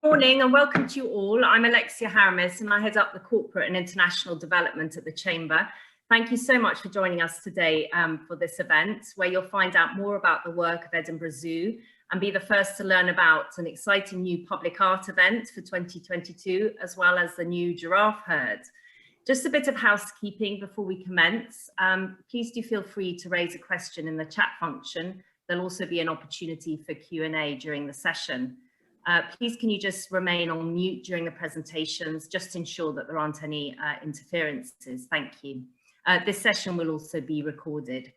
Morning and welcome to you all. I'm Alexia Haramis and I head up the corporate and international development at the Chamber. Thank you so much for joining us today for this event, where you'll find out more about the work of Edinburgh Zoo and be the first to learn about an exciting new public art event for 2022, as well as the new giraffe herd. Just a bit of housekeeping before we commence. Please do feel free to raise a question in the chat function. There'll also be an opportunity for Q&A during the session. Please can you just remain on mute during the presentations, just to ensure that there aren't any interferences. Thank you. This session will also be recorded.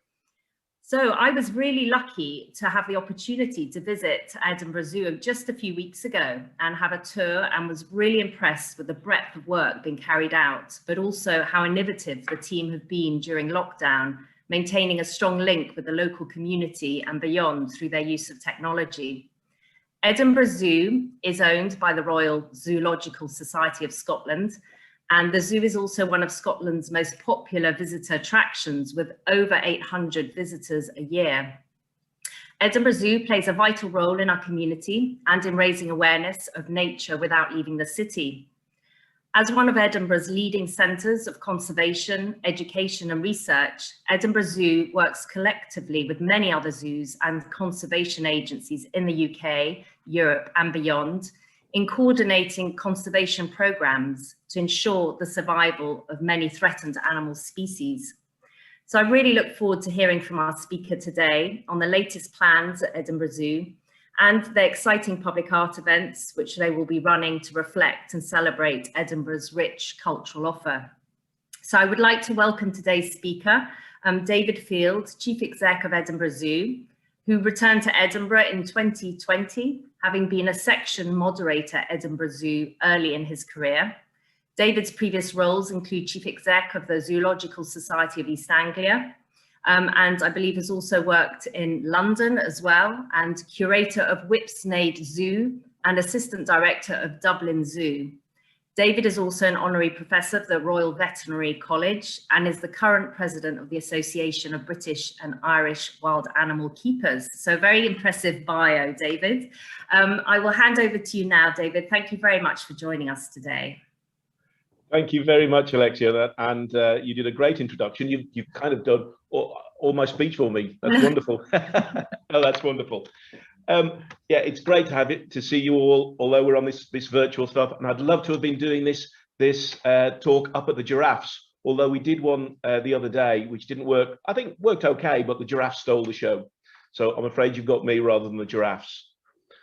So I was really lucky to have the opportunity to visit Edinburgh Zoo just a few weeks ago and have a tour, and was really impressed with the breadth of work being carried out, but also how innovative the team have been during lockdown, maintaining a strong link with the local community and beyond through their use of technology. Edinburgh Zoo is owned by the Royal Zoological Society of Scotland, and the zoo is also one of Scotland's most popular visitor attractions, with over 800 visitors a year. Edinburgh Zoo plays a vital role in our community and in raising awareness of nature without leaving the city. As one of Edinburgh's leading centres of conservation, education and research, Edinburgh Zoo works collectively with many other zoos and conservation agencies in the UK, Europe and beyond, in coordinating conservation programmes to ensure the survival of many threatened animal species. So I really look forward to hearing from our speaker today on the latest plans at Edinburgh Zoo and the exciting public art events which they will be running to reflect and celebrate Edinburgh's rich cultural offer. So I would like to welcome today's speaker, David Field, Chief Exec of Edinburgh Zoo, who returned to Edinburgh in 2020, having been a section moderator at Edinburgh Zoo early in his career. David's previous roles include Chief Exec of the Zoological Society of East Anglia, and I believe has also worked in London as well, and curator of Whipsnade Zoo and assistant director of Dublin Zoo. David is also an honorary professor of the Royal Veterinary College and is the current president of the Association of British and Irish Wild Animal Keepers. So very impressive bio, David. I will hand over to you now, David. Thank you very much for joining us today. Thank you very much, Alexia, and you did a great introduction. You've kind of done all my speech for me. That's wonderful. Oh, that's wonderful. Yeah, it's great to see you all, although we're on this virtual stuff, and I'd love to have been doing this talk up at the Giraffes, although we did one the other day, which didn't work. I think worked okay, but the Giraffes stole the show. So I'm afraid you've got me rather than the Giraffes.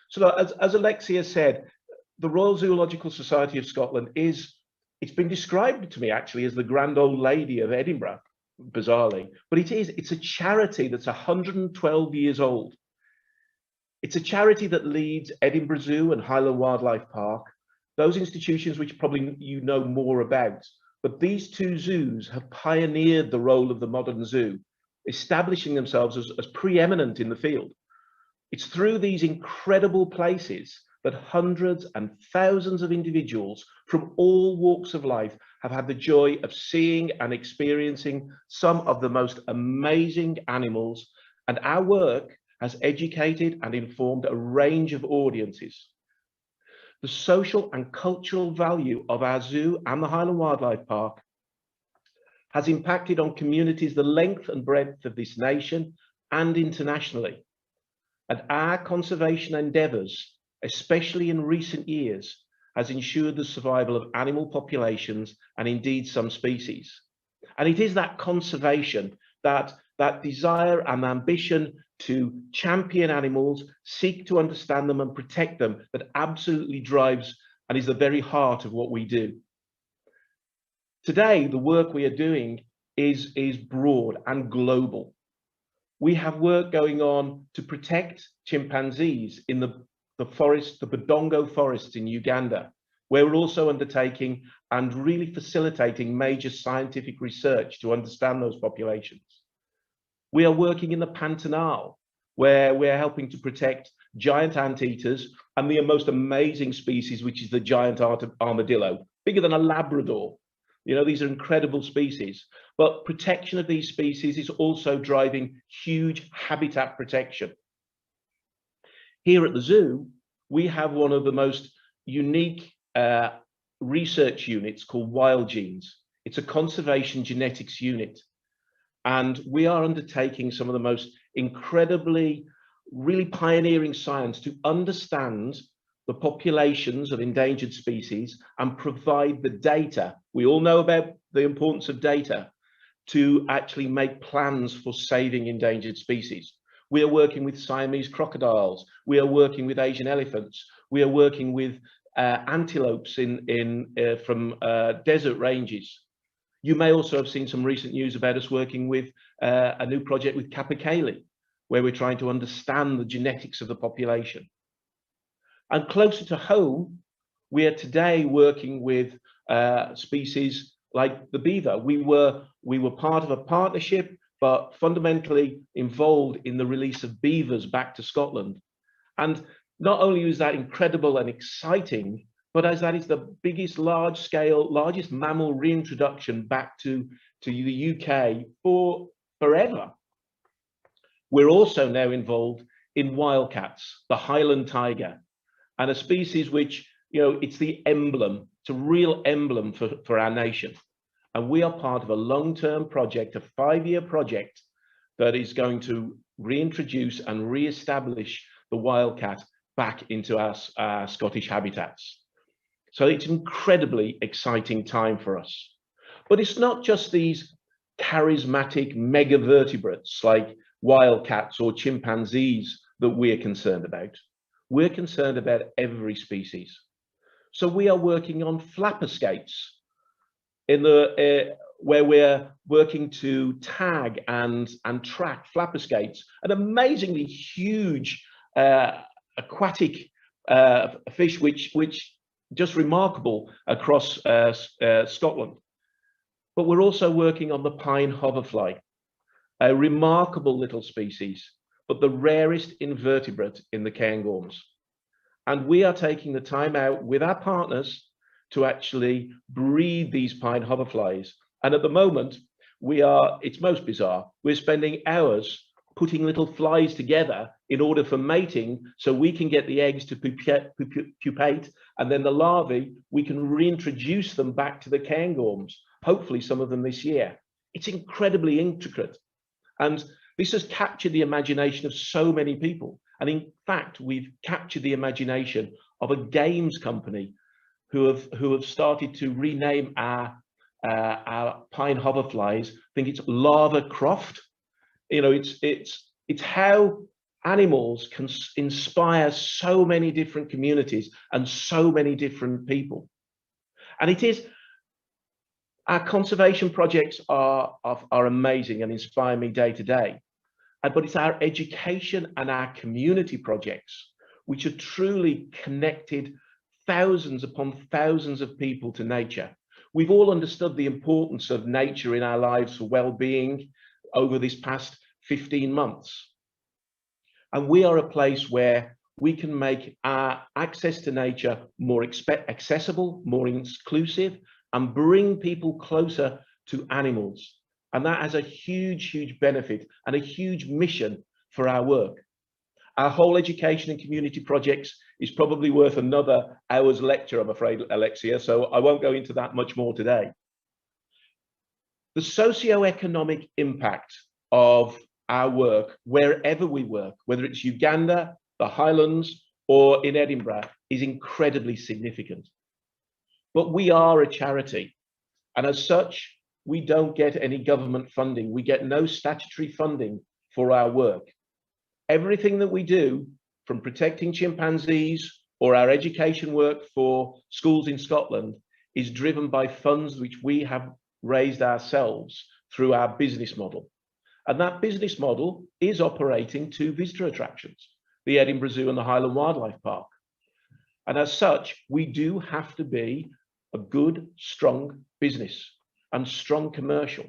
So as Alexia said, the Royal Zoological Society of Scotland it's been described to me actually as the grand old lady of Edinburgh, bizarrely, but it's a charity that's 112 years old. It's a charity that leads Edinburgh Zoo and Highland Wildlife Park, those institutions which probably you know more about, but these two zoos have pioneered the role of the modern zoo, establishing themselves as preeminent in the field. It's through these incredible places that hundreds and thousands of individuals from all walks of life have had the joy of seeing and experiencing some of the most amazing animals, and our work has educated and informed a range of audiences. The social and cultural value of our zoo and the Highland Wildlife Park has impacted on communities the length and breadth of this nation and internationally. And our conservation endeavours, especially in recent years, has ensured the survival of animal populations and indeed some species. And it is that conservation, that desire and ambition to champion animals, seek to understand them and protect them, that absolutely drives and is the very heart of what we do. Today, the work we are doing is broad and global. We have work going on to protect chimpanzees in the forest, the Budongo forests in Uganda, where we're also undertaking and really facilitating major scientific research to understand those populations. We are working in the Pantanal, where we're helping to protect giant anteaters and the most amazing species, which is the giant armadillo, bigger than a Labrador. You know, these are incredible species, but protection of these species is also driving huge habitat protection. Here at the zoo, we have one of the most unique research units called Wild Genes. It's a conservation genetics unit. And we are undertaking some of the most incredibly, really pioneering science to understand the populations of endangered species and provide the data. We all know about the importance of data to actually make plans for saving endangered species. We are working with Siamese crocodiles. We are working with Asian elephants. We are working with antelopes from desert ranges. You may also have seen some recent news about us working with a new project with capercaillie, where we're trying to understand the genetics of the population. And closer to home, we are today working with species like the beaver. We were part of a partnership, but fundamentally involved in the release of beavers back to Scotland. And not only is that incredible and exciting, but as that is the biggest largest mammal reintroduction back to the UK for forever. We're also now involved in wildcats, the Highland tiger, and a species which, you know, it's the emblem, it's a real emblem for our nation. And we are part of a long-term project, a 5-year project that is going to reintroduce and re-establish the wildcat back into our Scottish habitats. So it's an incredibly exciting time for us. But it's not just these charismatic megavertebrates like wildcats or chimpanzees that we're concerned about. We're concerned about every species. So we are working on flapper skates where we're working to tag and track flapper skates, an amazingly huge aquatic fish which just remarkable across Scotland. But we're also working on the pine hoverfly, a remarkable little species, but the rarest invertebrate in the Cairngorms. And we are taking the time out with our partners to actually breed these pine hoverflies. And at the moment, it's most bizarre, we're spending hours putting little flies together in order for mating, so we can get the eggs to pupate, and then the larvae, we can reintroduce them back to the Cairngorms, hopefully some of them this year. It's incredibly intricate. And this has captured the imagination of so many people. And in fact, we've captured the imagination of a games company who have started to rename our pine hoverflies. I think it's Lava Croft. You know, it's how animals can inspire so many different communities and so many different people. And it is, our conservation projects are amazing and inspire me day to day. But it's our education and our community projects which have truly connected thousands upon thousands of people to nature. We've all understood the importance of nature in our lives for well-being over this past 15 months. And we are a place where we can make our access to nature more accessible, more inclusive, and bring people closer to animals. And that has a huge, huge benefit and a huge mission for our work. Our whole education and community projects is probably worth another hour's lecture, I'm afraid, Alexia, so I won't go into that much more today. The socio-economic impact of our work, wherever we work, whether it's Uganda, the Highlands, or in Edinburgh, is incredibly significant. But we are a charity, and as such, we don't get any government funding. We get no statutory funding for our work. Everything that we do, from protecting chimpanzees or our education work for schools in Scotland, is driven by funds which we have raised ourselves through our business model. And that business model is operating 2 visitor attractions, the Edinburgh Zoo and the Highland Wildlife Park. And as such, we do have to be a good, strong business and strong commercial.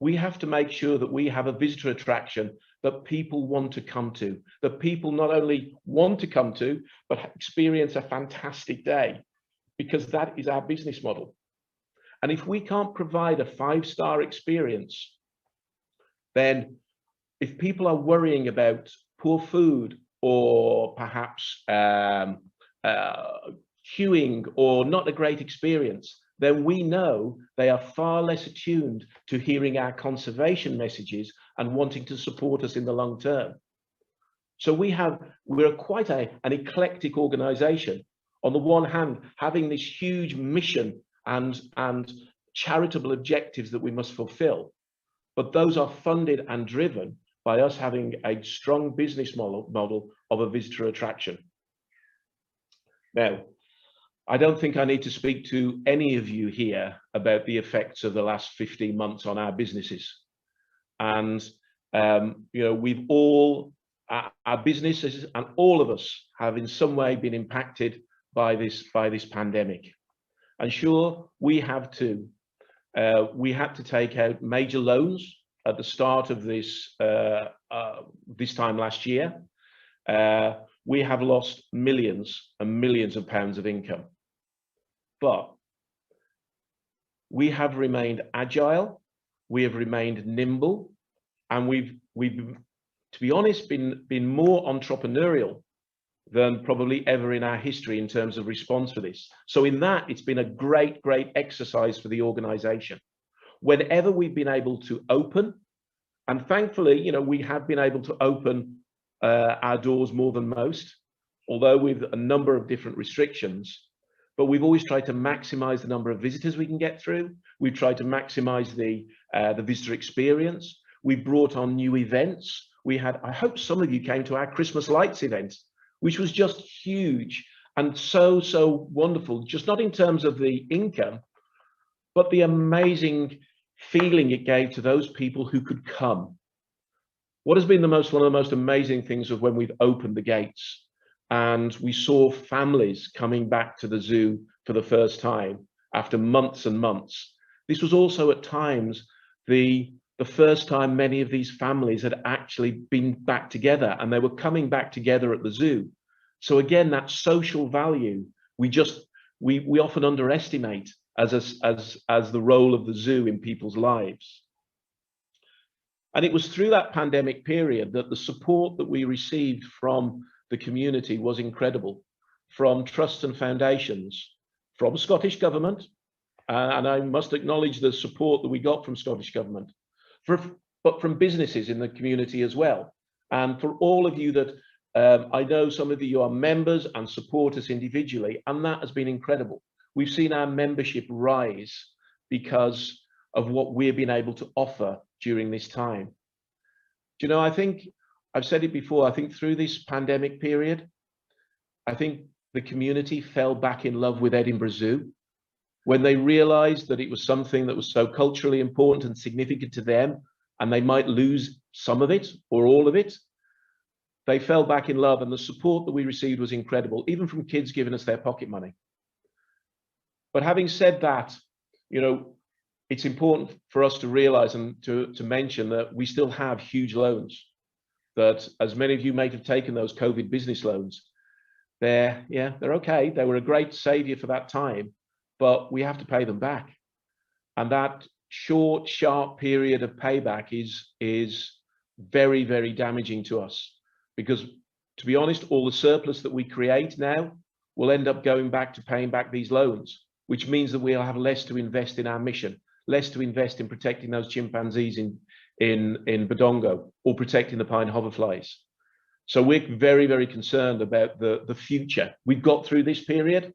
We have to make sure that we have a visitor attraction that people want to come to, that people not only want to come to, but experience a fantastic day, because that is our business model. And if we can't provide a 5-star experience, then if people are worrying about poor food or perhaps queuing or not a great experience, then we know they are far less attuned to hearing our conservation messages and wanting to support us in the long term. So we're quite an eclectic organization. On the one hand, having this huge mission and charitable objectives that we must fulfill, but those are funded and driven by us having a strong business model of a visitor attraction. Now, I don't think I need to speak to any of you here about the effects of the last 15 months on our businesses. And, you know, we've all, our businesses and all of us have in some way been impacted by this pandemic. And sure, we have too. We had to take out major loans at the start of this time last year. We have lost millions and millions of pounds of income. But we have remained agile, we have remained nimble, and we've to be honest, been more entrepreneurial than probably ever in our history in terms of response for this. So in that, it's been a great exercise for the organization. Whenever we've been able to open, and thankfully, you know, we have been able to open our doors more than most, although with a number of different restrictions. But we've always tried to maximize the number of visitors we can get through. We've tried to maximize the visitor experience. We brought on new events. We had, I hope some of you came to our Christmas lights event, which was just huge and so wonderful, just not in terms of the income, but the amazing feeling it gave to those people who could come. What has been one of the most amazing things of when we've opened the gates and we saw families coming back to the zoo for the first time after months and months. This was also at times the first time many of these families had actually been back together, and they were coming back together at the zoo. So again, that social value, we often underestimate as the role of the zoo in people's lives. And it was through that pandemic period that the support that we received from the community was incredible, from trusts and foundations, from Scottish Government, and I must acknowledge the support that we got from Scottish Government, but from businesses in the community as well. And for all of you that, I know some of you are members and support us individually, and that has been incredible. We've seen our membership rise because of what we've been able to offer during this time. Do you know, I think, I've said it before, I think through this pandemic period, I think the community fell back in love with Edinburgh Zoo when they realized that it was something that was so culturally important and significant to them, and they might lose some of it or all of it. They fell back in love, and the support that we received was incredible, even from kids giving us their pocket money. But having said that, you know, it's important for us to realize and to mention that we still have huge loans, that as many of you may have taken those COVID business loans, they're okay. They were a great savior for that time, but we have to pay them back. And that short, sharp period of payback is very, very damaging to us, because to be honest, all the surplus that we create now will end up going back to paying back these loans, which means that we'll have less to invest in our mission, less to invest in protecting those chimpanzees in Badongo or protecting the pine hoverflies. So we're very, very concerned about the future. We've got through this period,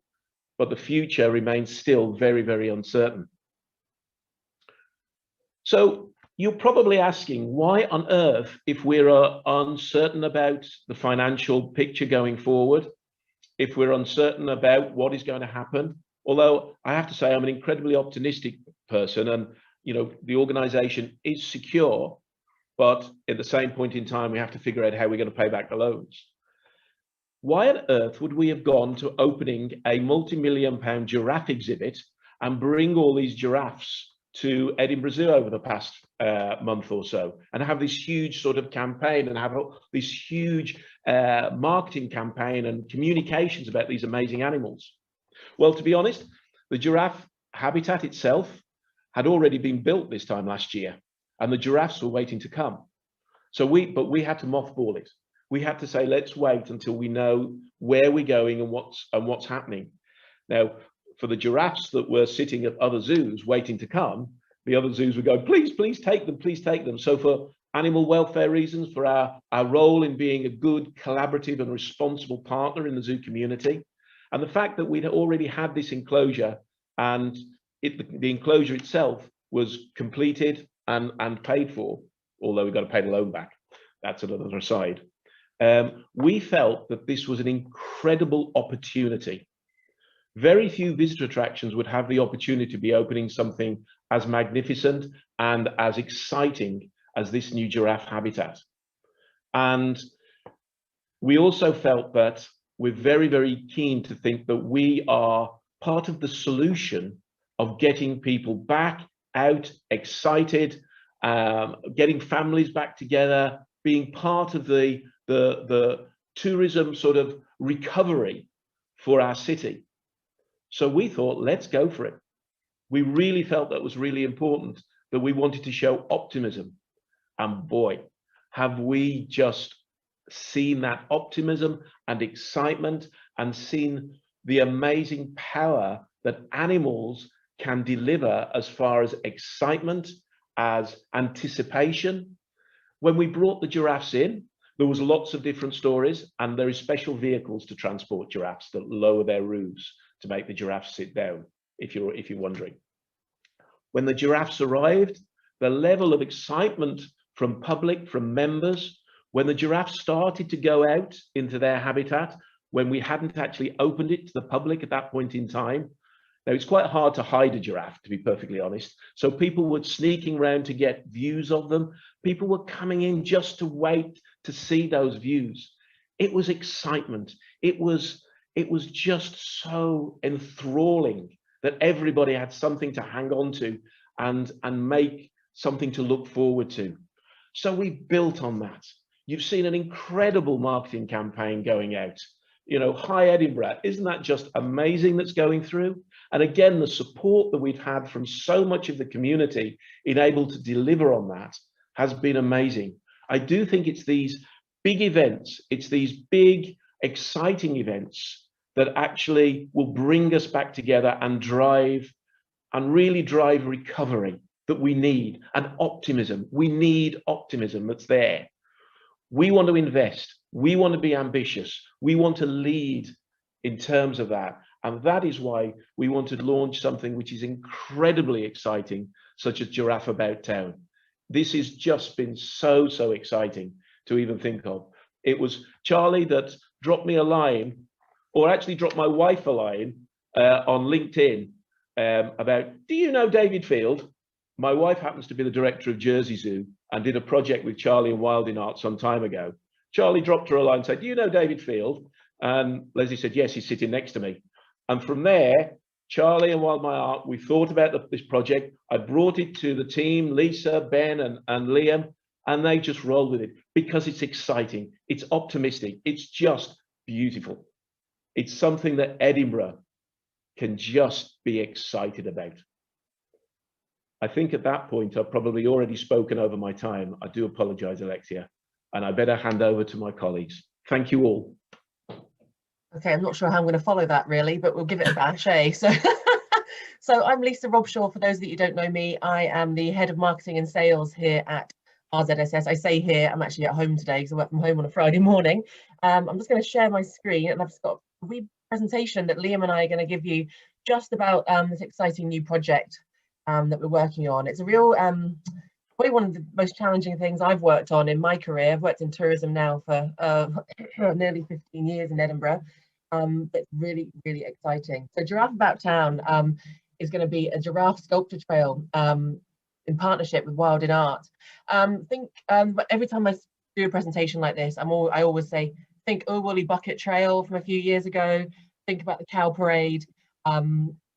but the future remains still very, very uncertain. So you're probably asking, why on earth, if we're uncertain about the financial picture going forward, if we're uncertain about what is going to happen, although I have to say I'm an incredibly optimistic person, and you know, the organization is secure, but at the same point in time, we have to figure out how we're going to pay back the loans. Why on earth would we have gone to opening a multi-million-pound giraffe exhibit and bring all these giraffes to Edinburgh Zoo over the past month or so, and have this huge sort of campaign and have this huge marketing campaign and communications about these amazing animals? Well, to be honest, the giraffe habitat itself had already been built this time last year, and the giraffes were waiting to come. So we had to mothball it. We had to say, let's wait until we know where we're going and what's happening. Now, for the giraffes that were sitting at other zoos waiting to come, the other zoos would go, please, please take them, please take them. So for animal welfare reasons, for our role in being a good, collaborative and responsible partner in the zoo community, and the fact that we'd already had this enclosure and the enclosure itself was completed and paid for, although we've got to pay the loan back. That's another aside. We felt that this was an incredible opportunity. Very few visitor attractions would have the opportunity to be opening something as magnificent and as exciting as this new giraffe habitat. And we also felt that we're very, very keen to think that we are part of the solution of getting people back out, excited, getting families back together, being part of the tourism sort of recovery for our city. So we thought, let's go for it. We really felt that was really important, that we wanted to show optimism. And boy, have we just seen that optimism and excitement and seen the amazing power that animals can deliver as far as excitement, as anticipation. When we brought the giraffes in, there was lots of different stories, and there is special vehicles to transport giraffes that lower their roofs to make the giraffes sit down, if you're wondering. When the giraffes arrived, the level of excitement from public, from members, when the giraffes started to go out into their habitat, when we hadn't actually opened it to the public at that point in time. Now, it's quite hard to hide a giraffe, to be perfectly honest. So people were sneaking around to get views of them. People were coming in just to wait to see those views. It was excitement. It was just so enthralling that everybody had something to hang on to and make something to look forward to. So we built on that. You've seen an incredible marketing campaign going out. You know, Hi Edinburgh, isn't that just amazing that's going through? And again, the support that we've had from so much of the community in able to deliver on that has been amazing. I do think it's these big events, it's these big, exciting events that actually will bring us back together and really drive recovery that we need, and optimism. We need optimism that's there. We want to invest. We want to be ambitious. We want to lead in terms of that. And that is why we want to launch something which is incredibly exciting, such as Giraffe About Town. This has just been so, so exciting to even think of. It was Charlie that dropped me a line, or actually dropped my wife a line on LinkedIn about, do you know David Field? My wife happens to be the director of Jersey Zoo and did a project with Charlie and Wilding Art some time ago. Charlie dropped her a line and said, do you know David Field? And Leslie said, yes, he's sitting next to me. And from there, Charlie and Wild My Art, we thought about this project. I brought it to the team, Lisa, Ben and Liam, and they just rolled with it because it's exciting. It's optimistic. It's just beautiful. It's something that Edinburgh can just be excited about. I think at that point, I've probably already spoken over my time. I do apologize, Alexia, and I better hand over to my colleagues. Thank you all. Okay, I'm not sure how I'm going to follow that really, but we'll give it a bash, eh? So I'm Lisa Robshaw. For those that you don't know me, I am the head of marketing and sales here at RZSS. I say here, I'm actually at home today because I work from home on a Friday morning. I'm just going to share my screen, and I've just got a wee presentation that Liam and I are going to give you just about this exciting new project that we're working on. It's a real, probably one of the most challenging things I've worked on in my career. I've worked in tourism now for nearly 15 years in Edinburgh. But really, really exciting. So Giraffe About Town is going to be a giraffe sculpture trail in partnership with Wilding Art. But every time I do a presentation like this, I always say, think Woolly Bucket Trail from a few years ago, think about the cow parade.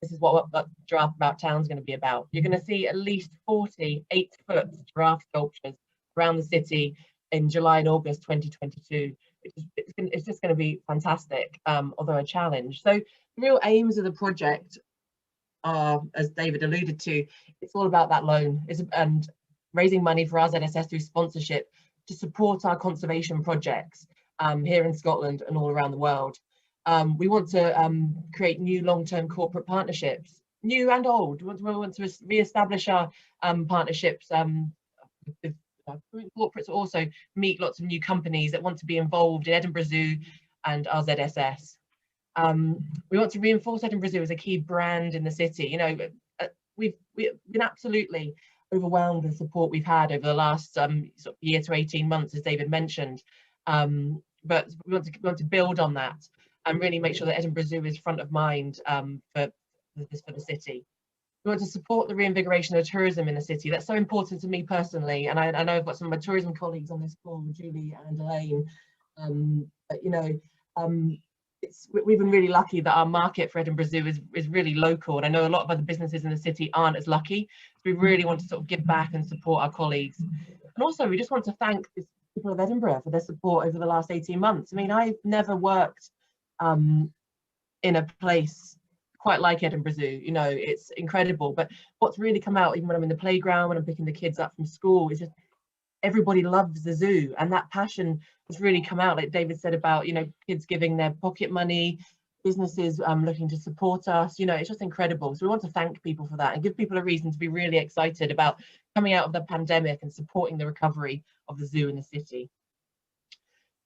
This is what Giraffe About Town is going to be about. You're going to see at least 40 8-foot giraffe sculptures around the city in July and August 2022. It's just going to be fantastic, although a challenge. So the real aims of the project are, as David alluded to, it's all about that loan and raising money for RZSS through sponsorship to support our conservation projects here in Scotland and all around the world. We want to create new long-term corporate partnerships, new and old. We want to re-establish our partnerships with corporates, also meet lots of new companies that want to be involved in Edinburgh Zoo and RZSS. We want to reinforce Edinburgh Zoo as a key brand in the city. You know, we've been absolutely overwhelmed with the support we've had over the last sort of year to 18 months, as David mentioned. But we want to build on that and really make sure that Edinburgh Zoo is front of mind for the city. We want to support the reinvigoration of tourism in the city. That's so important to me personally, and I know I've got some of my tourism colleagues on this call, Julie and Elaine. But you know, we've been really lucky that our market for Edinburgh Zoo is really local, and I know a lot of other businesses in the city aren't as lucky. So we really want to sort of give back and support our colleagues, and also we just want to thank the people of Edinburgh for their support over the last 18 months. I mean, I've never worked in a place quite like Edinburgh Zoo. You know, it's incredible. But what's really come out, even when I'm in the playground, when I'm picking the kids up from school, is just everybody loves the zoo, and that passion has really come out, like David said, about, you know, kids giving their pocket money, businesses looking to support us. You know, it's just incredible. So we want to thank people for that and give people a reason to be really excited about coming out of the pandemic and supporting the recovery of the zoo in the city.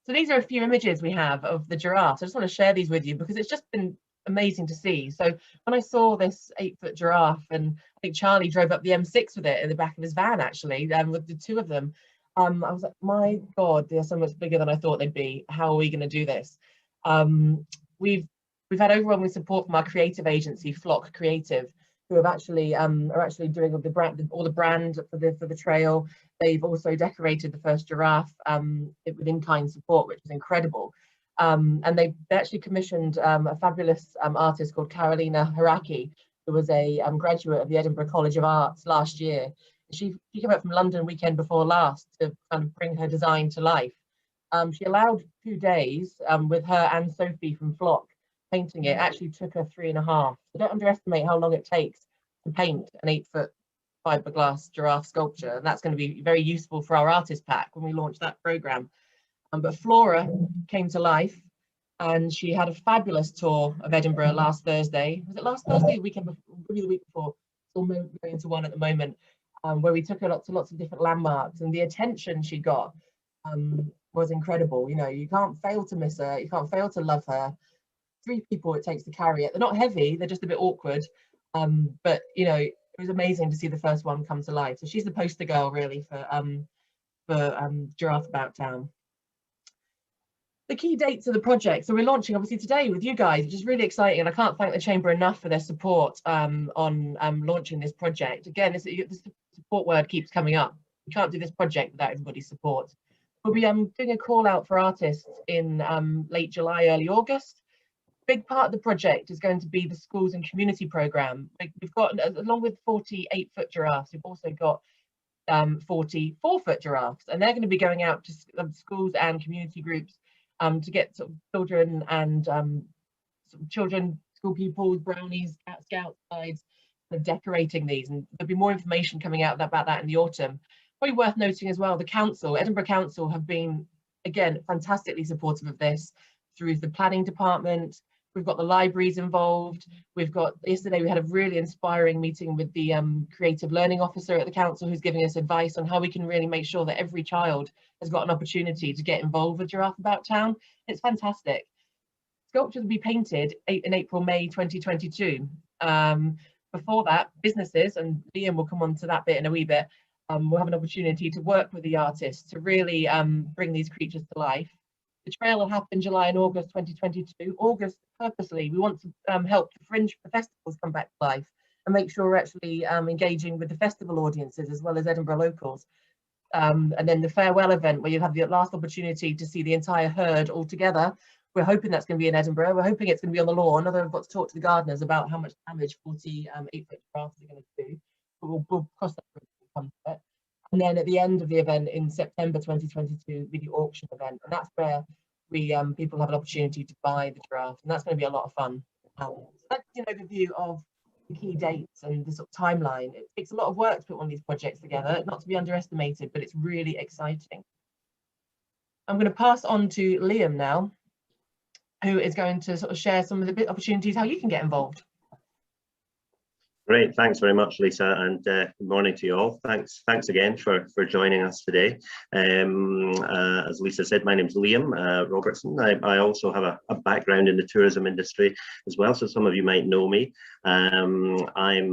So these are a few images we have of the giraffes. I just want to share these with you because it's just been amazing to see. So when I saw this 8-foot giraffe, and I think Charlie drove up the M6 with it in the back of his van, actually, with the two of them, I was like, my God, they're so much bigger than I thought they'd be. How are we going to do this? We've had overwhelming support from our creative agency, Flock Creative, who have actually are actually doing all the brand for the trail. They've also decorated the first giraffe with in-kind support, which is incredible. And they actually commissioned a fabulous artist called Carolina Haraki, who was a graduate of the Edinburgh College of Arts last year. She came up from London weekend before last to kind of bring her design to life. She allowed 2 days with her and Sophie from Flock painting it. Actually took her 3.5. So don't underestimate how long it takes to paint an 8-foot fiberglass giraffe sculpture, and that's going to be very useful for our artist pack when we launch that program. But Flora came to life, and she had a fabulous tour of Edinburgh last Thursday. Was it last Thursday? The weekend before, maybe the week before. It's all going into one at the moment, where we took her to lots of different landmarks, and the attention she got was incredible. You know, you can't fail to miss her. You can't fail to love her. 3 people it takes to carry it. They're not heavy. They're just a bit awkward. But you know, it was amazing to see the first one come to life. So she's the poster girl, really, for Giraffe About Town. The key dates of the project. So we're launching obviously today with you guys, which is really exciting, and I can't thank the Chamber enough for their support on launching this project. Again, the support word keeps coming up. We can't do this project without everybody's support. We'll be doing a call out for artists in late July, early August. Big part of the project is going to be the schools and community program. We've got, along with 40 8-foot giraffes, we've also got 40 4-foot giraffes, and they're going to be going out to schools and community groups to get sort of children and school pupils, brownies, scouts, guides, decorating these, and there'll be more information coming out about that in the autumn. Probably worth noting as well, the council, Edinburgh Council, have been, again, fantastically supportive of this through the planning department. We've got the libraries involved. Yesterday we had a really inspiring meeting with the creative learning officer at the council, who's giving us advice on how we can really make sure that every child has got an opportunity to get involved with Giraffe About Town. It's fantastic. Sculptures will be painted in April, May 2022. Before that, businesses, and Liam will come on to that bit in a wee bit, will have an opportunity to work with the artists to really bring these creatures to life. The trail will happen July and August 2022. August, purposely, we want to help the festivals come back to life and make sure we're actually engaging with the festival audiences as well as Edinburgh locals. And then the farewell event, where you have the last opportunity to see the entire herd all together. We're hoping that's going to be in Edinburgh. We're hoping it's going to be on the lawn. Although I've got to talk to the gardeners about how much damage 40 8-foot giraffes are going to do. But we'll cross that bridge when we come to it. And then at the end of the event in September 2022, be the auction event, and that's where we people have an opportunity to buy the giraffe, and that's going to be a lot of fun. So that's an overview of the key dates and the sort of timeline. It takes a lot of work to put one of these projects together, not to be underestimated, but it's really exciting. I'm going to pass on to Liam now, who is going to sort of share some of the opportunities how you can get involved. Great, thanks very much, Lisa, and good morning to you all. Thanks again for joining us today. As Lisa said, my name's Liam Robertson. I also have a background in the tourism industry as well, so some of you might know me. I'm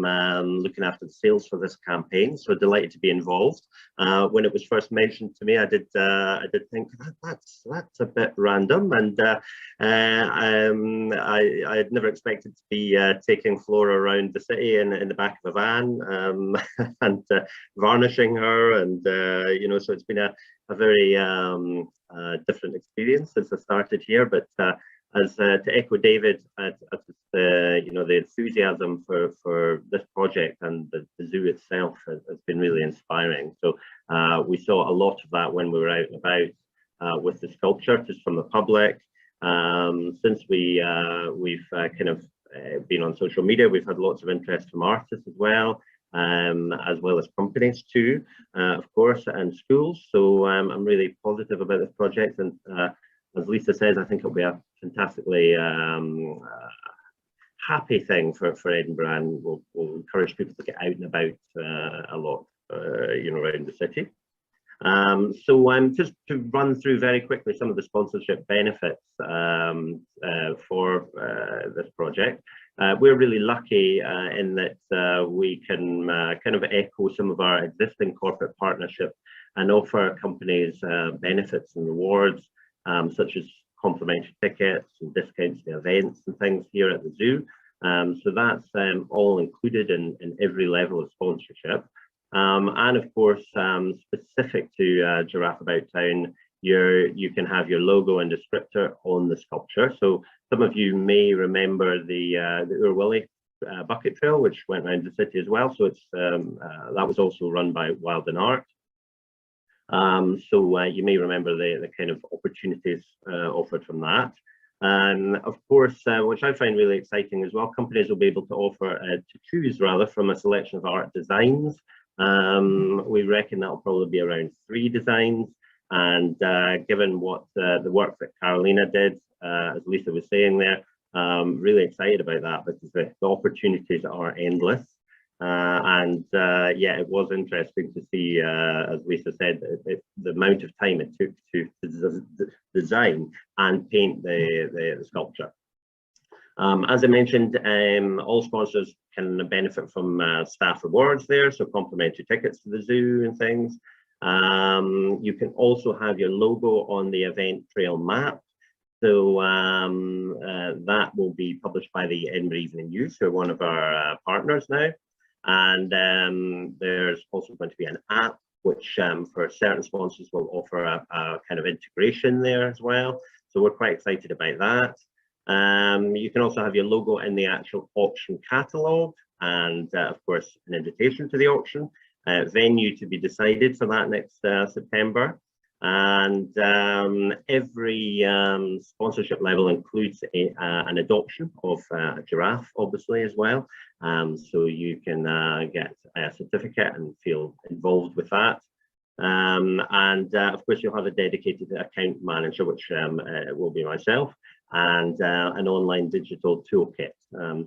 looking after the sales for this campaign, so delighted to be involved. When it was first mentioned to me, I did think that's a bit random, and I had never expected to be taking Flora around the city in the back of a van and varnishing her, and you know, so it's been a very different experience since I started here. But as to echo David, you know, the enthusiasm for this project and the zoo itself has been really inspiring. So we saw a lot of that when we were out and about with the sculpture, just from the public. Since we've kind of been on social media, we've had lots of interest from artists as well as companies too, of course, and schools. So I'm really positive about this project, and as Lisa says, I think it'll be a fantastically happy thing for Edinburgh, and will encourage people to get out and about a lot, you know, around the city. So just to run through very quickly some of the sponsorship benefits for this project. We're really lucky in that we can kind of echo some of our existing corporate partnerships and offer companies benefits and rewards, such as complimentary tickets and discounts to events and things here at the zoo. So that's all included in every level of sponsorship. And of course, specific to Giraffe About Town, you can have your logo and descriptor on the sculpture. So some of you may remember the Urwilly bucket trail, which went around the city as well. So it's that was also run by Wild and Art. So you may remember the kind of opportunities offered from that. And of course, which I find really exciting as well, companies will be able to offer to choose rather from a selection of art designs. We reckon that'll probably be around 3 designs, and given what the work that Carolina did, as Lisa was saying there, really excited about that, because the opportunities are endless. And yeah, it was interesting to see, as Lisa said, the amount of time it took to design and paint the sculpture. As I mentioned, all sponsors can benefit from staff rewards there, so complimentary tickets to the zoo and things. You can also have your logo on the event trail map. So that will be published by the Edinburgh Evening News, who are one of our partners now. And there's also going to be an app, which for certain sponsors will offer a kind of integration there as well. So we're quite excited about that. You can also have your logo in the actual auction catalogue, and of course an invitation to the auction. Venue to be decided for that next September. And every sponsorship level includes an adoption of a giraffe, obviously, as well. So you can get a certificate and feel involved with that. And of course, you'll have a dedicated account manager, which will be myself, and an online digital toolkit.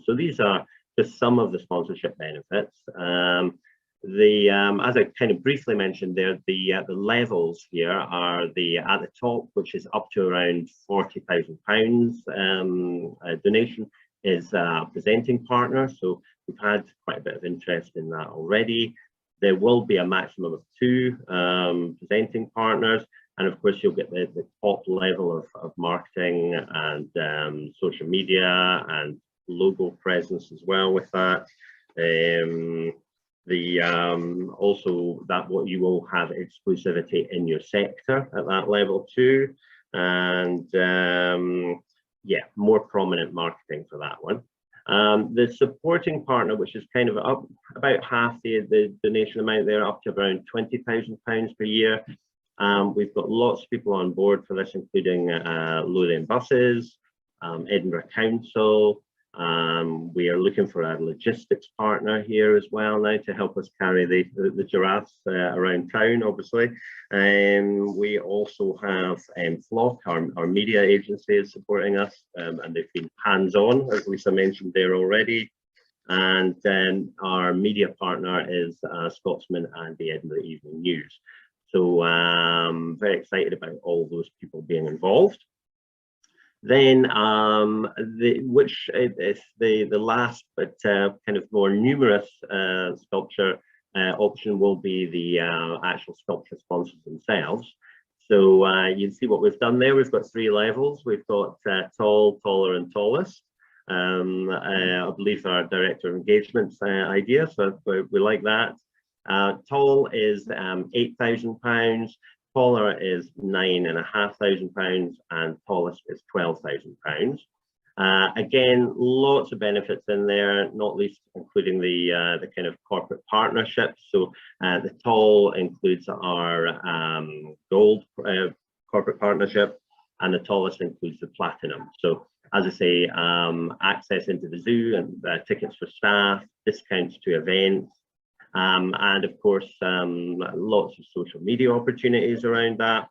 So these are just some of the sponsorship benefits. As I kind of briefly mentioned there, the levels here are at the top, which is up to around £40,000 donation, is a presenting partner. So we've had quite a bit of interest in that already. There will be a maximum of 2 presenting partners, and of course you'll get the top level of marketing and social media and logo presence as well with that. Also that what you will have exclusivity in your sector at that level too, and yeah, more prominent marketing for that one. The supporting partner, which is kind of up about half the donation amount there, up to around £20,000 per year. We've got lots of people on board for this, including Lothian Buses, Edinburgh Council, We are looking for a logistics partner here as well now to help us carry the giraffes around town, obviously. We also have Flock, our media agency, is supporting us, and they've been hands-on, as Lisa mentioned there already. And then our media partner is Scotsman and the Edinburgh Evening News. So very excited about all those people being involved. Then which is the last but kind of more numerous sculpture option will be the actual sculpture sponsors themselves. So you see what we've done there. We've got 3 levels. We've got tall, taller and tallest. I believe our director of engagement's idea, so we like that. Tall is £8,000. Taller is £9,500 and tallest is £12,000. Again, lots of benefits in there, not least including the kind of corporate partnerships. So the tall includes our gold corporate partnership, and the tallest includes the platinum. So as I say, access into the zoo and tickets for staff, discounts to events. And of course, lots of social media opportunities around that,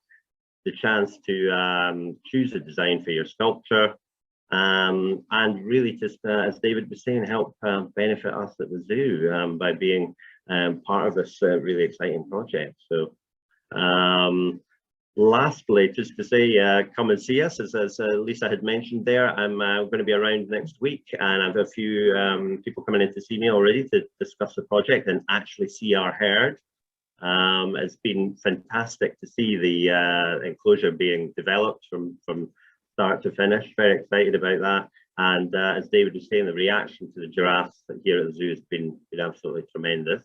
the chance to choose a design for your sculpture, and really just, as David was saying, help benefit us at the zoo by being part of this really exciting project. So lastly, just to say, come and see us, as Lisa had mentioned there. I'm going to be around next week, and I have a few people coming in to see me already to discuss the project and actually see our herd. It's been fantastic to see the enclosure being developed from start to finish. Very excited about that. And as David was saying, the reaction to the giraffes here at the zoo has been absolutely tremendous.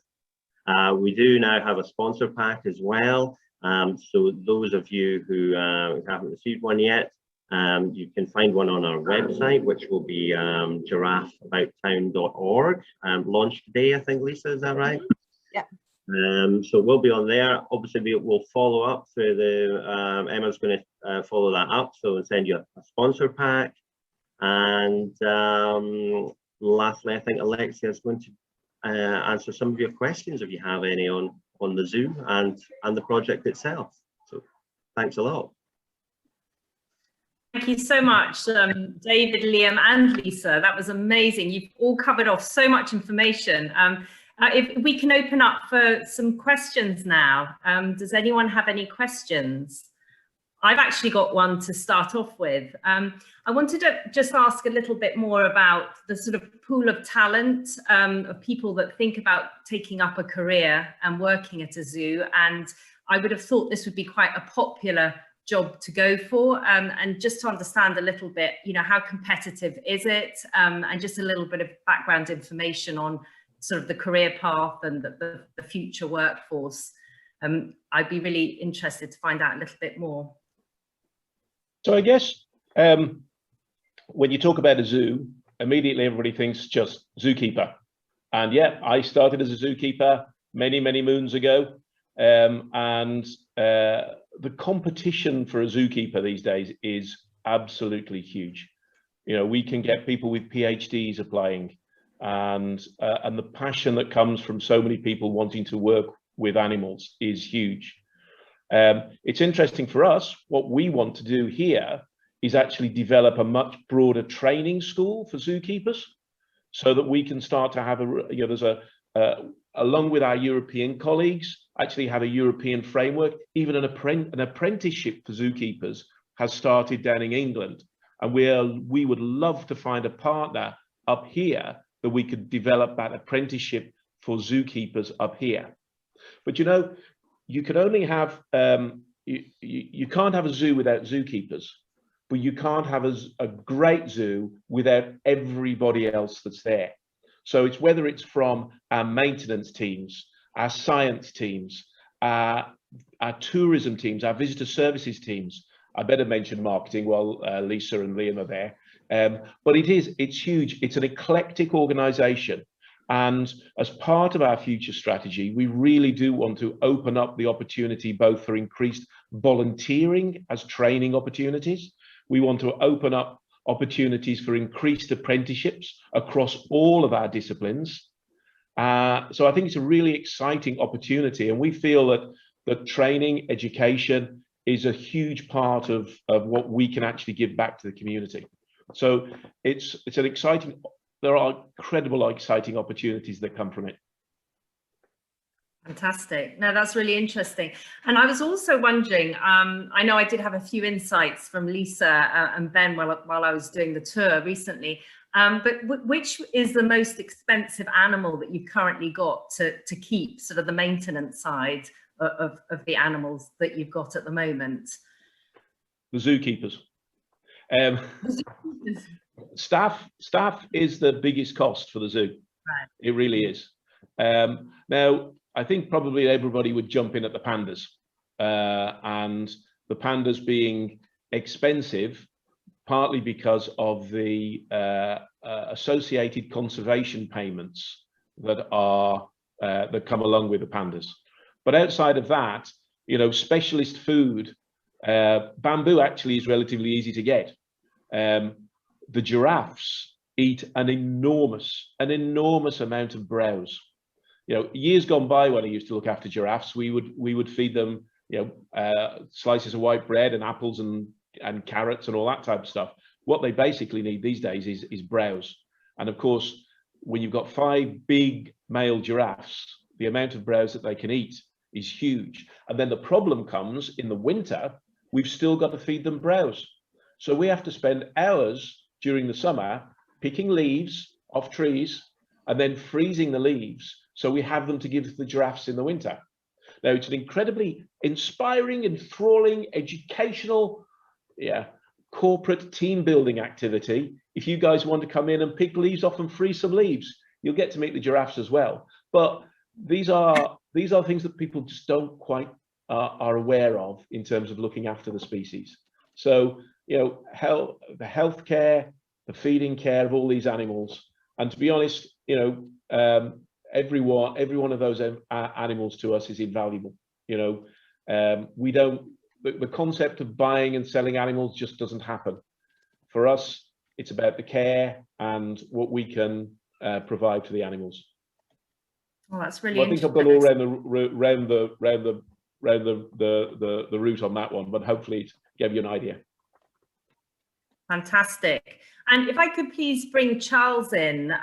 We do now have a sponsor pack as well. So those of you who haven't received one yet, you can find one on our website, which will be giraffeabouttown.org. Launched today, I think, Lisa, is that right? Yeah. So we'll be on there. Obviously, we'll follow up through the, Emma's going to follow that up, so we'll send you a sponsor pack. And lastly, I think Alexia is going to answer some of your questions if you have any on the zoo and the project itself. So thanks a lot. Thank you so much, David, Liam and Lisa. That was amazing. You've all covered off so much information. If we can open up for some questions now. Does anyone have any questions? I've actually got one to start off with. I wanted to just ask a little bit more about the sort of pool of talent of people that think about taking up a career and working at a zoo. And I would have thought this would be quite a popular job to go for. And just to understand a little bit, how competitive is it? And just a little bit of background information on sort of the career path and the future workforce. I'd be really interested to find out a little bit more. So I guess when you talk about a zoo, immediately everybody thinks just zookeeper. And yeah, I started as a zookeeper many, many moons ago. And the competition for a zookeeper these days is absolutely huge. We can get people with PhDs applying, and the passion that comes from so many people wanting to work with animals is huge. It's interesting for us. What we want to do here is actually develop a much broader training school for zookeepers, so that we can start to have along with our European colleagues, actually have a European framework. Even an apprenticeship for zookeepers has started down in England, and we would love to find a partner up here that we could develop that apprenticeship for zookeepers up here. But you can only have, you can't have a zoo without zookeepers, but you can't have a great zoo without everybody else that's there. So it's whether it's from our maintenance teams, our science teams, our tourism teams, our visitor services teams. I better mention marketing while Lisa and Liam are there. But it's huge. It's an eclectic organization. And as part of our future strategy, we really do want to open up the opportunity both for increased volunteering as training opportunities. We want to open up opportunities for increased apprenticeships across all of our disciplines. So I think it's a really exciting opportunity, and we feel that training, education is a huge part of what we can actually give back to the community. So it's an exciting, there are incredible exciting opportunities that come from it. Fantastic. No, that's really interesting. And I was also wondering, I know I did have a few insights from Lisa and Ben while I was doing the tour recently, but which is the most expensive animal that you've currently got to keep, sort of the maintenance side of the animals that you've got at the moment? The zookeepers. Staff is the biggest cost for the zoo. Right. It really is. Now, I think probably everybody would jump in at the pandas, and the pandas being expensive, partly because of the associated conservation payments that come along with the pandas. But outside of that, you know, specialist food, bamboo actually is relatively easy to get. The giraffes eat an enormous amount of browse. You know, years gone by when I used to look after giraffes, we would feed them, you know, slices of white bread and apples and carrots and all that type of stuff. What they basically need these days is browse. And of course, when you've got 5 big male giraffes, the amount of browse that they can eat is huge. And then the problem comes in the winter, we've still got to feed them browse. So we have to spend hours during the summer picking leaves off trees and then freezing the leaves so we have them to give to the giraffes in the winter. Now, it's an incredibly inspiring, enthralling, educational, corporate team building activity. If you guys want to come in and pick leaves off and freeze some leaves, you'll get to meet the giraffes as well. But these are things that people just don't quite are aware of in terms of looking after the species. So, you know, the healthcare, the feeding care of all these animals, and to be honest, you know, every one of those animals to us is invaluable. You know, we don't, the concept of buying and selling animals just doesn't happen. For us, it's about the care and what we can provide for the animals. Oh, that's really well, I think I've gone all around the route on that one, but hopefully it gave you an idea. Fantastic. And if I could please bring Charles in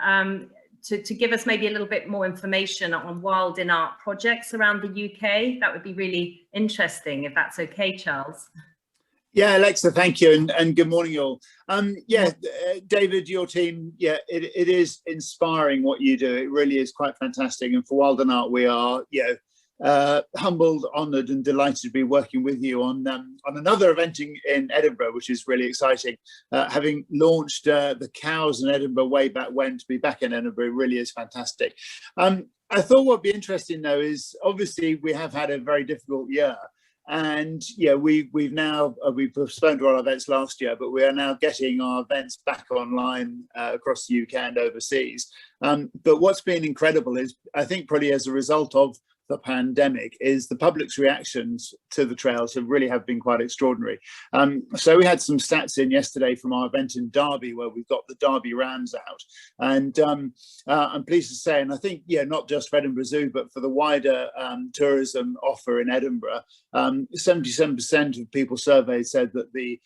to give us maybe a little bit more information on wild in art projects around the UK, that would be really interesting, if that's okay, Charles. Yeah, Alexa, thank you, and good morning, all. David, your team, it is inspiring what you do. It really is quite fantastic. And for Wild in Art, we are, humbled, honoured, and delighted to be working with you on another event in Edinburgh, which is really exciting. Having launched the cows in Edinburgh way back when, to be back in Edinburgh really is fantastic. I thought what would be interesting, though, is obviously we have had a very difficult year. And we've postponed all our events last year, but we are now getting our events back online across the UK and overseas. But what's been incredible is, I think, probably as a result of the pandemic, is the public's reactions to the trails have been quite extraordinary. So we had some stats in yesterday from our event in Derby, where we've got the Derby Rams out, and I'm pleased to say, and I think not just for Edinburgh Zoo, but for the wider tourism offer in Edinburgh, 77% of people surveyed said that the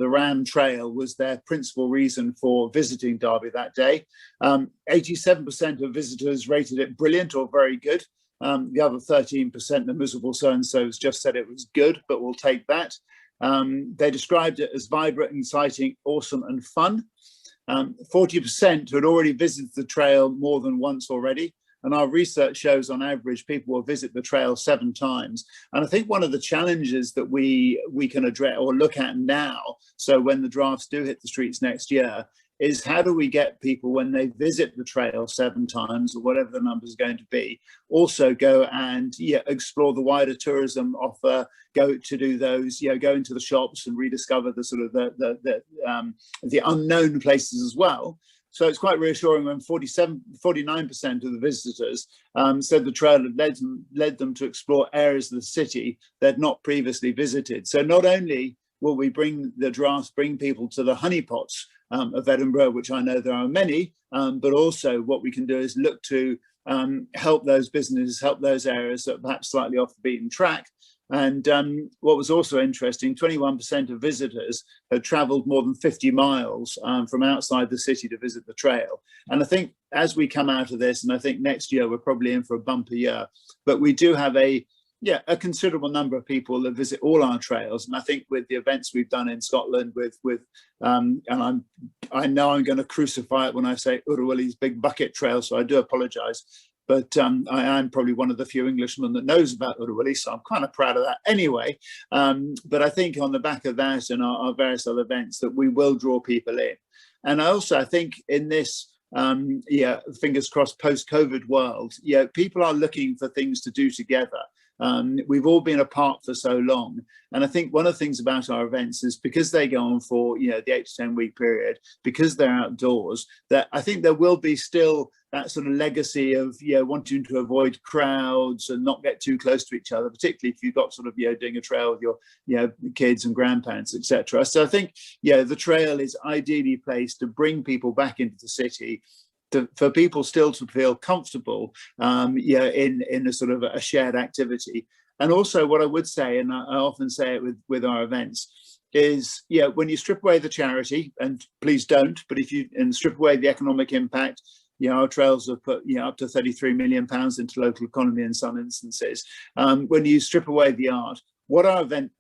Ram Trail was their principal reason for visiting Derby that day. 87% of visitors rated it brilliant or very good. The other 13%, the miserable so-and-sos, just said it was good, but we'll take that. They described it as vibrant, exciting, awesome, and fun. 40% had already visited the trail more than once already. And our research shows on average people will visit the trail 7 times. And I think one of the challenges that we can address or look at now, so when the drafts do hit the streets next year, is how do we get people, when they visit the trail 7 times, or whatever the number is going to be, also go and explore the wider tourism offer, go to do those, go into the shops and rediscover the sort of the unknown places as well. So it's quite reassuring when 49% of the visitors said the trail had led them to explore areas of the city they'd not previously visited. So not only will we bring people to the honeypots of Edinburgh, which I know there are many, but also what we can do is look to help those businesses, help those areas that are perhaps slightly off the beaten track. And what was also interesting, 21% of visitors had travelled more than 50 miles from outside the city to visit the trail. And I think as we come out of this, and I think next year we're probably in for a bumper year, but we do have a considerable number of people that visit all our trails. And I think with the events we've done in Scotland and I know I'm going to crucify it when I say Urwilly's Big Bucket Trail, so I do apologise. But I am probably one of the few Englishmen that knows about Urwilly, so I'm kind of proud of that anyway. But I think on the back of that and our various other events that we will draw people in. And I think in this, fingers crossed, post-COVID world, people are looking for things to do together. We've all been apart for so long. And I think one of the things about our events is because they go on for, the 8 to 10 week period, because they're outdoors, that I think there will be still that sort of legacy of, wanting to avoid crowds and not get too close to each other, particularly if you've got sort of, doing a trail with your, kids and grandparents, etc. So I think, the trail is ideally placed to bring people back into the city, for people still to feel comfortable, in a sort of a shared activity. And also what I would say, and I often say it with our events, is, when you strip away the charity, and please don't, but if you strip away the economic impact, our trails have put, up to 33 million pounds into local economy in some instances. When you strip away the art, what our event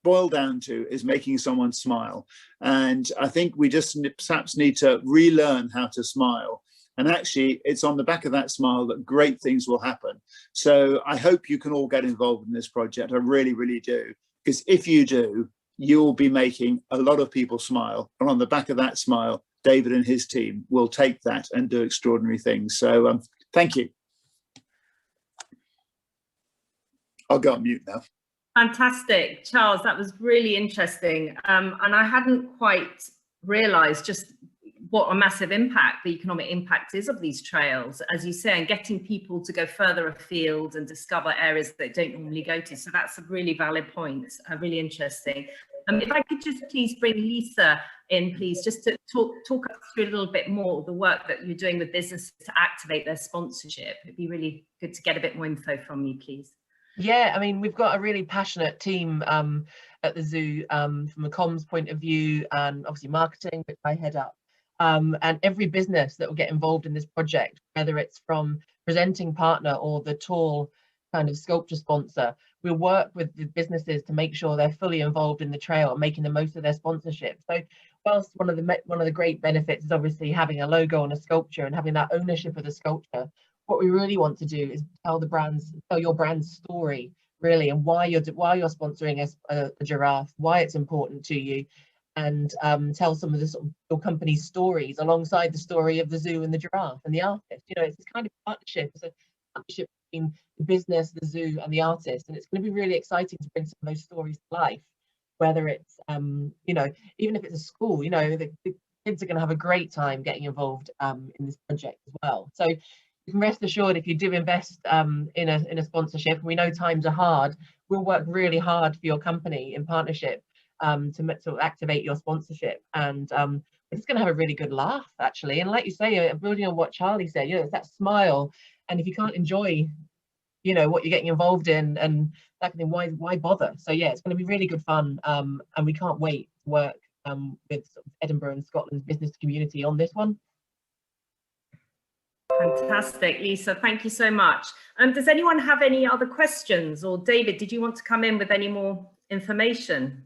boil down to is making someone smile. And I think we just perhaps need to relearn how to smile. And actually, it's on the back of that smile that great things will happen. So I hope you can all get involved in this project. I really, really do. Because if you do, you will be making a lot of people smile. And on the back of that smile, David and his team will take that and do extraordinary things. So thank you. I'll go on mute now. Fantastic, Charles, that was really interesting. And I hadn't quite realised just what a massive impact the economic impact is of these trails, as you say, and getting people to go further afield and discover areas they don't normally go to. So that's a really valid point, really interesting. If I could just please bring Lisa in, please, just to talk us through a little bit more the work that you're doing with businesses to activate their sponsorship. It'd be really good to get a bit more info from you, please. Yeah, I mean, we've got a really passionate team at the zoo from a comms point of view, and obviously marketing, which I head up. And every business that will get involved in this project, whether it's from presenting partner or the tall kind of sculpture sponsor, we'll work with the businesses to make sure they're fully involved in the trail and making the most of their sponsorship. So whilst one of the great benefits is obviously having a logo on a sculpture and having that ownership of the sculpture, what we really want to do is tell your brand's story, really, and why you're sponsoring a giraffe, why it's important to you, and tell some of the sort of your company's stories alongside the story of the zoo and the giraffe and the artist. It's this kind of partnership. It's a partnership between the business, the zoo, and the artist, and it's going to be really exciting to bring some of those stories to life. Whether it's even if it's a school, the kids are going to have a great time getting involved in this project as well. So you can rest assured, if you do invest in a sponsorship, and we know times are hard, we'll work really hard for your company in partnership to activate your sponsorship. And we're just going to have a really good laugh, actually. And like you say, building on what Charlie said, it's that smile. And if you can't enjoy, what you're getting involved in, and that kind of thing, why bother? So yeah, it's going to be really good fun. And we can't wait to work with sort of Edinburgh and Scotland's business community on this one. Fantastic, Lisa, thank you so much. Does anyone have any other questions? Or David, did you want to come in with any more information?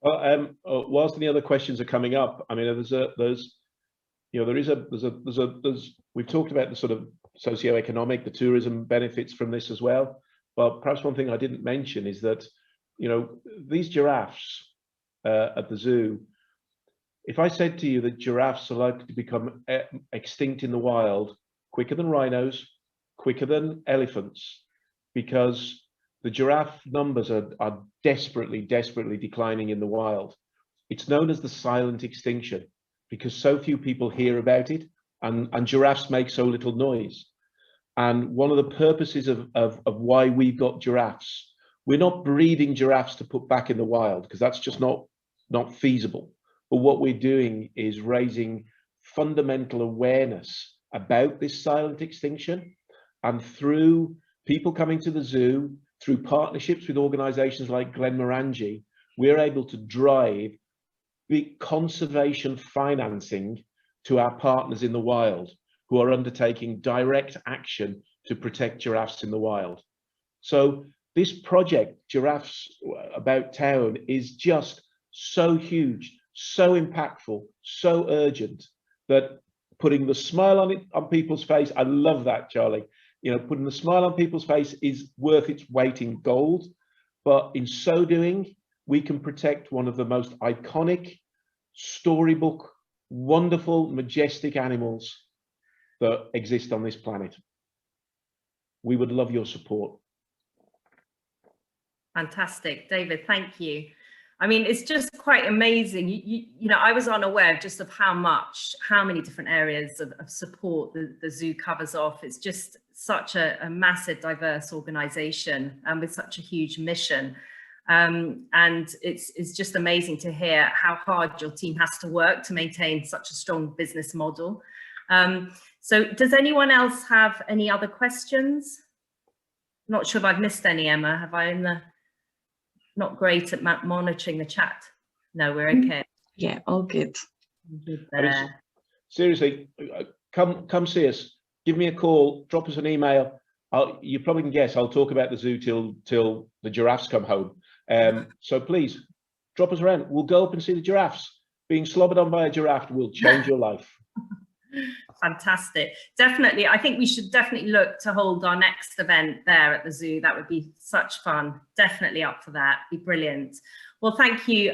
Well, whilst any other questions are coming up, I mean, we've talked about the sort of socio-economic, the tourism benefits from this as well. But perhaps one thing I didn't mention is that, these giraffes at the zoo, if I said to you that giraffes are likely to become extinct in the wild quicker than rhinos, quicker than elephants, because the giraffe numbers are desperately declining in the wild. It's known as the silent extinction because so few people hear about it, and giraffes make so little noise. And one of the purposes of why we've got giraffes We're not breeding giraffes to put back in the wild, because that's just not feasible. But what we're doing is raising fundamental awareness about this silent extinction, and through people coming to the zoo, through partnerships with organizations like Glenmorangie, we're able to drive big conservation financing to our partners in the wild who are undertaking direct action to protect giraffes in the wild. So this project, Giraffes About Town, is just so huge, so impactful, so urgent, that putting the smile on people's face, I love that, Charlie. You know, putting the smile on people's face is worth its weight in gold. But in so doing, we can protect one of the most iconic, storybook, wonderful, majestic animals that exist on this planet. We would love your support. Fantastic, David, thank you. I mean, it's just quite amazing. You know, I was unaware just of how many different areas of support the zoo covers off. It's just such a massive, diverse organization and with such a huge mission. And it's just amazing to hear how hard your team has to work to maintain such a strong business model. So does anyone else have any other questions? Not sure if I've missed any, Emma. Have I not great at monitoring the chat? No, we're okay. Yeah, all good. I mean, seriously, come see us. Give me a call. Drop us an email. You probably can guess I'll talk about the zoo till the giraffes come home. So please drop us around. We'll go up and see the giraffes. Being slobbered on by a giraffe will change your life. Fantastic. Definitely. I think we should definitely look to hold our next event there at the zoo. That would be such fun. Definitely up for that. Be brilliant. Well, thank you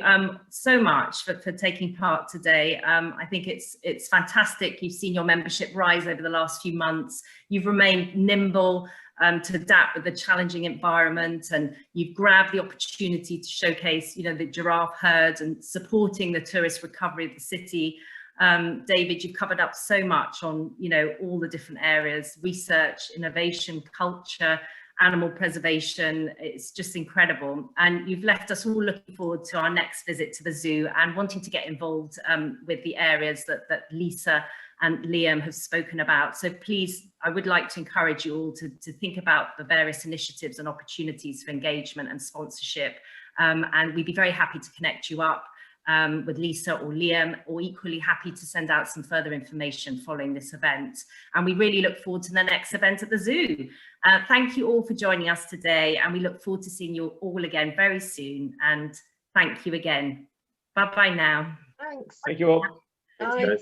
so much for taking part today. I think it's fantastic. You've seen your membership rise over the last few months. You've remained nimble to adapt with the challenging environment, and you've grabbed the opportunity to showcase, you know, the giraffe herd and supporting the tourist recovery of the city. David, you've covered up so much on, you know, all the different areas: research, innovation, culture, animal preservation. It's just incredible. And you've left us all looking forward to our next visit to the zoo and wanting to get involved with the areas that Lisa and Liam have spoken about. So please, I would like to encourage you all to think about the various initiatives and opportunities for engagement and sponsorship. And we'd be very happy to connect you up with Lisa or Liam, or equally happy to send out some further information following this event. And we really look forward to the next event at the zoo. Thank you all for joining us today, and we look forward to seeing you all again very soon. And thank you again. Bye-bye now. Thanks. Thank you all. Bye.